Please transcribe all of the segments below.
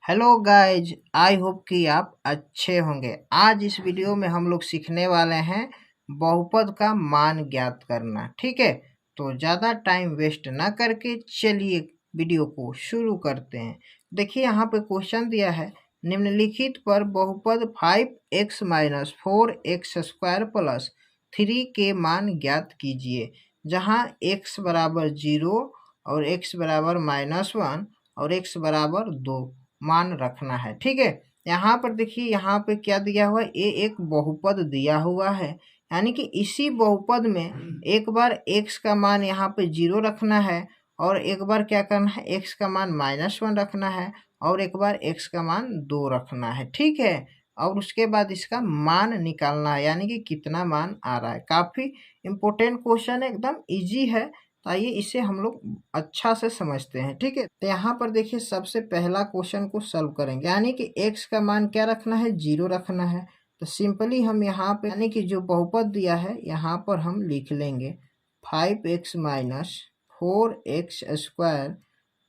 Hello guys, I hope कि आप अच्छे होंगे। आज इस वीडियो में हम लोग सीखने वाले हैं बहुपद का मान ज्ञात करना। ठीक है, तो ज़्यादा टाइम वेस्ट ना करके चलिए वीडियो को शुरू करते हैं। देखिए यहाँ पे क्वेश्चन दिया है, निम्नलिखित पर बहुपद 5x minus 4x square plus 3 के मान ज्ञात कीजिए। जहाँ x बराबर 0 और x बराबर -1 और x बराबर 2 मान रखना है। ठीक है, यहाँ पर देखिए यहाँ पे क्या दिया हुआ है, ये एक बहुपद दिया हुआ है, यानी कि इसी बहुपद में एक बार x का मान यहाँ पे 0 रखना है और एक बार क्या करना है, x का मान -1 रखना है और एक बार x का मान 2 रखना है। ठीक है, और उसके बाद इसका मान निकालना है, यानी कि कितना मान आ रहा है। काफ़ी इम्पोर्टेंट क्वेश्चन है, एकदम इजी है। तो आइए इसे हम लोग अच्छा से समझते हैं। ठीक है, तो यहाँ पर देखिए सबसे पहला क्वेश्चन को सॉल्व करेंगे, यानी कि x का मान क्या रखना है, 0 रखना है। तो सिंपली हम यहाँ पे यानी कि जो बहुपद दिया है यहाँ पर हम लिख लेंगे 5x minus 4x square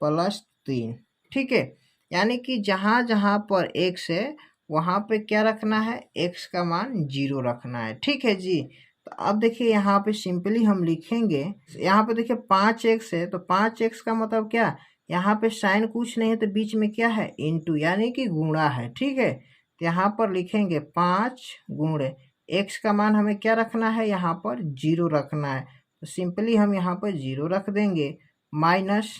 plus 3। ठीक है, यानी कि जहाँ जहाँ पर x है वहाँ पे क्या रखना है, x का मान 0 रखना है। ठीक है जी, तो अब देखिए यहाँ पे सिंपली हम लिखेंगे, यहाँ पे देखिए 5x है तो 5x का मतलब क्या, यहाँ पे साइन कुछ नहीं है तो बीच में क्या है, इनटू यानी कि गुणा है। ठीक है, तो यहाँ पर लिखेंगे 5 गुणे x का मान हमें क्या रखना है, यहाँ पर 0 रखना है। तो सिंपली हम यहाँ पर 0 रख देंगे, माइनस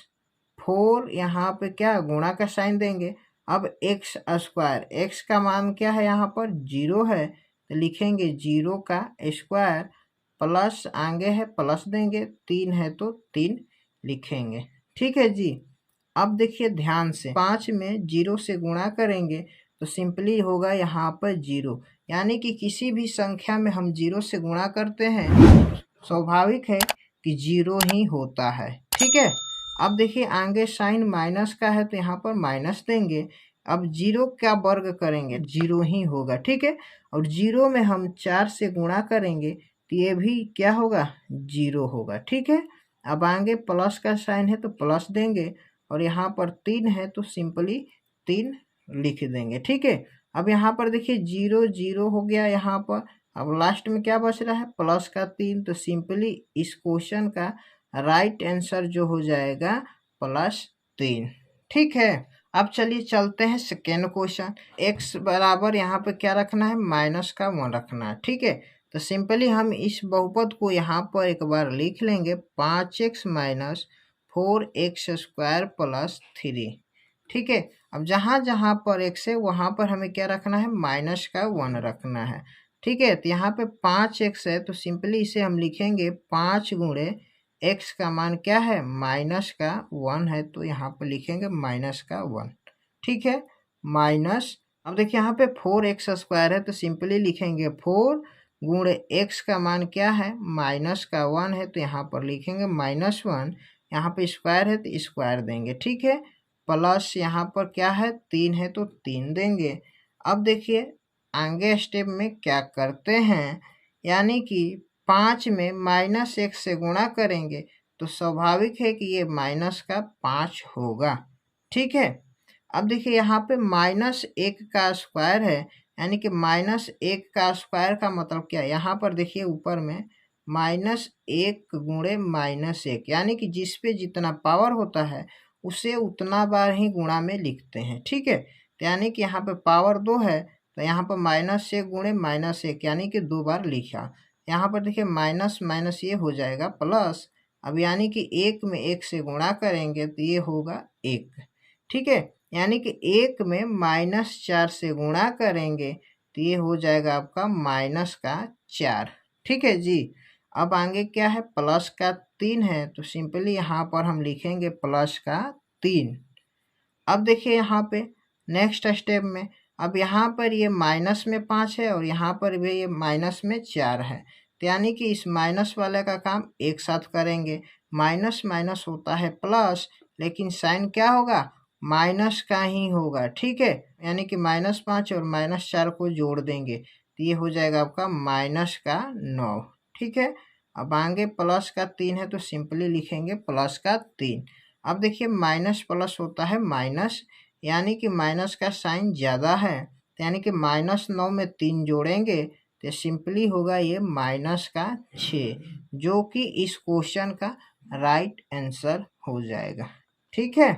4 यहाँ पे क्या गुणा का साइन देंगे। अब x स्क्वायर, x का मान क्या है, यहाँ पर 0 है तो लिखेंगे 0 का स्क्वायर प्लस आगे है प्लस देंगे, 3 है तो 3 लिखेंगे। ठीक है जी, अब देखिए ध्यान से 5 में 0 से गुणा करेंगे तो सिंपली होगा यहाँ पर 0, यानी कि किसी भी संख्या में हम 0 से गुणा करते हैं स्वाभाविक है कि 0 ही होता है। ठीक है, अब देखिए आगे साइन माइनस का है तो यहाँ पर माइनस देंगे। अब 0 का वर्ग करेंगे 0 ही होगा। ठीक है, और 0 में हम 4 से गुणा करेंगे तो ये भी क्या होगा, 0 होगा। ठीक है, अब आगे प्लस का साइन है तो प्लस देंगे और यहाँ पर 3 है तो सिंपली 3 लिख देंगे। ठीक है, अब यहाँ पर देखिए 0 0 हो गया यहाँ पर, अब लास्ट में क्या बच रहा है, प्लस का 3। तो सिंपली इस क्वेश्चन का राइट आंसर जो हो जाएगा +3। ठीक है, अब चलिए चलते हैं सेकेंड क्वेश्चन। x बराबर यहाँ पे क्या रखना है, -1 रखना है। ठीक है, तो सिंपली हम इस बहुपद को यहाँ पर एक बार लिख लेंगे 5x minus 4x square plus 3। ठीक है, अब जहाँ जहाँ पर x है वहाँ पर हमें क्या रखना है, -1 रखना है। ठीक है, तो यहाँ पे 5x है तो सिंपली इसे हम लिखेंगे 5 गुणे x का मान क्या है, -1 है तो यहाँ पर लिखेंगे -1। ठीक है, माइनस, अब देखिए यहाँ पे 4x स्क्वायर है तो सिंपली लिखेंगे 4 गुणे x का मान क्या है, -1 है तो यहाँ पर लिखेंगे -1। यहाँ पे स्क्वायर है तो स्क्वायर देंगे। ठीक है, प्लस यहाँ पर क्या है, 3 है तो 3 देंगे। अब देखिए आगे स्टेप में क्या करते हैं, यानी कि 5 में -1 से गुणा करेंगे तो स्वाभाविक है कि ये -5 होगा। ठीक है, अब देखिए यहाँ पे -1 का स्क्वायर है, यानी कि -1 का स्क्वायर का मतलब क्या है, यहाँ पर देखिए ऊपर में -1 गुणे -1, यानी कि जिस पे जितना पावर होता है उसे उतना बार ही गुणा में लिखते हैं। ठीक है, तो यानी कि यहाँ पे पावर 2 है तो यहाँ पर -1 गुणे -1 यानी कि 2 बार लिखा। यहाँ पर देखिए माइनस माइनस ये हो जाएगा प्लस, अब यानी कि 1 में 1 से गुणा करेंगे तो ये होगा 1। ठीक है, यानी कि 1 में -4 से गुणा करेंगे तो ये हो जाएगा आपका -4। ठीक है जी, अब आगे क्या है, प्लस का 3 है तो सिंपली यहाँ पर हम लिखेंगे +3। अब देखिए यहाँ पे नेक्स्ट स्टेप में, अब यहाँ पर ये माइनस में 5 है और यहाँ पर भी ये माइनस में 4 है, तो यानी कि इस माइनस वाले का काम एक साथ करेंगे। माइनस माइनस होता है प्लस, लेकिन साइन क्या होगा, माइनस का ही होगा। ठीक है, यानी कि -5 और -4 को जोड़ देंगे तो ये हो जाएगा आपका -9। ठीक है, अब आगे प्लस का 3 है तो सिंपली लिखेंगे +3। अब देखिए माइनस प्लस होता है माइनस, यानी कि माइनस का साइन ज़्यादा है, यानी कि -9 में 3 जोड़ेंगे तो सिंपली होगा ये -6, जो कि इस क्वेश्चन का राइट आंसर हो जाएगा। ठीक है,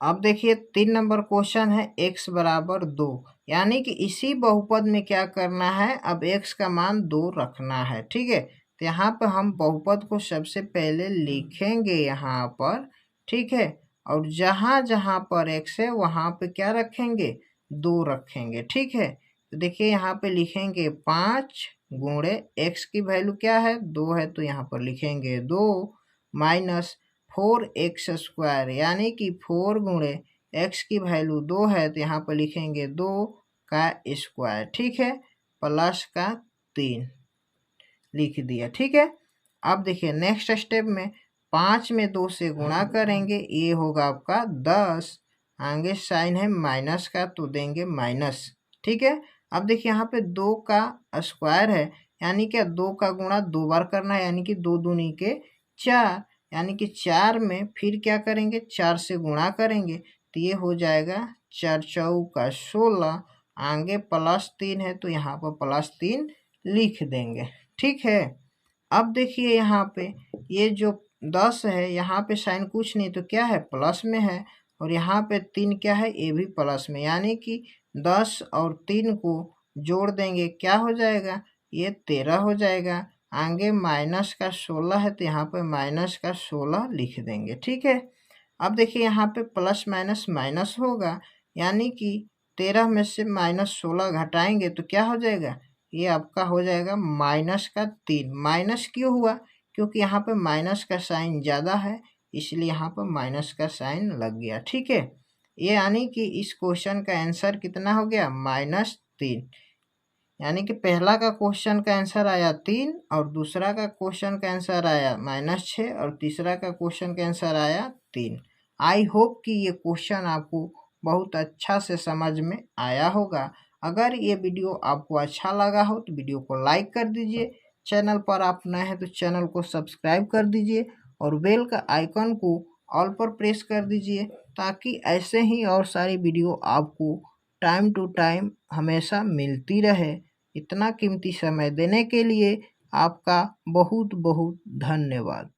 अब देखिए 3 नंबर क्वेश्चन है x बराबर 2, यानी कि इसी बहुपद में क्या करना है, अब x का मान 2 रखना है। ठीक है, तो यहाँ पर हम बहुपद को सबसे पहले लिखेंगे यहाँ पर। ठीक है, और जहाँ जहाँ पर x है वहाँ पे क्या रखेंगे, 2 रखेंगे। ठीक है, तो देखिए यहाँ पे लिखेंगे 5 गुणे x की वैल्यू क्या है, 2 है, तो यहाँ पर लिखेंगे 2 माइनस 4x², यानी कि 4 गुणे x की वैल्यू 2 है, तो यहाँ पर लिखेंगे 2 का स्क्वायर। ठीक है, प्लस का 3 लिख दिया। ठीक है, अब देखिए नेक्स्ट स्टेप में 5 में 2 से गुणा करेंगे, ये होगा आपका 10, आगे साइन है माइनस का तो देंगे माइनस। ठीक है, अब देखिए यहाँ पे 2 का स्क्वायर है, यानी कि 2 का गुणा 2 बार करना है, यानी कि 2 दूनी के 4, यानी कि 4 में फिर क्या करेंगे, 4 से गुणा करेंगे, तो ये हो जाएगा 4 चौका 16, आगे प्लस 3 है तो यहाँ पर प्लस 3 लिख देंगे। ठीक है, अब देखिए यहाँ पे ये जो 10 है, यहाँ पे साइन कुछ नहीं तो क्या है, प्लस में है, और यहाँ पे 3 क्या है, ये भी प्लस में, यानी कि 10 और 3 को जोड़ देंगे, क्या हो जाएगा, ये 13 हो जाएगा। आगे माइनस का 16 है तो यहाँ पे माइनस का 16 लिख देंगे। ठीक है, अब देखिए यहाँ पे प्लस माइनस माइनस होगा, यानी कि 13 में से -16 घटाएंगे तो क्या हो जाएगा, ये आपका हो जाएगा -3। माइनस क्यों हुआ, क्योंकि यहाँ पे माइनस का साइन ज़्यादा है, इसलिए यहाँ पर माइनस का साइन लग गया। ठीक है, ये यानी कि इस क्वेश्चन का आंसर कितना हो गया, -3, यानी कि पहला का क्वेश्चन का आंसर आया 3, और दूसरा का क्वेश्चन का आंसर आया -6, और तीसरा का क्वेश्चन का आंसर आया 3। आई होप कि ये क्वेश्चन आपको बहुत अच्छा से समझ में आया होगा। अगर ये वीडियो आपको अच्छा लगा हो तो वीडियो को लाइक कर दीजिए, चैनल पर आप नए हैं तो चैनल को सब्सक्राइब कर दीजिए, और बेल का आइकन को ऑल पर प्रेस कर दीजिए, ताकि ऐसे ही और सारी वीडियो आपको टाइम टू टाइम हमेशा मिलती रहे। इतना कीमती समय देने के लिए आपका बहुत बहुत धन्यवाद।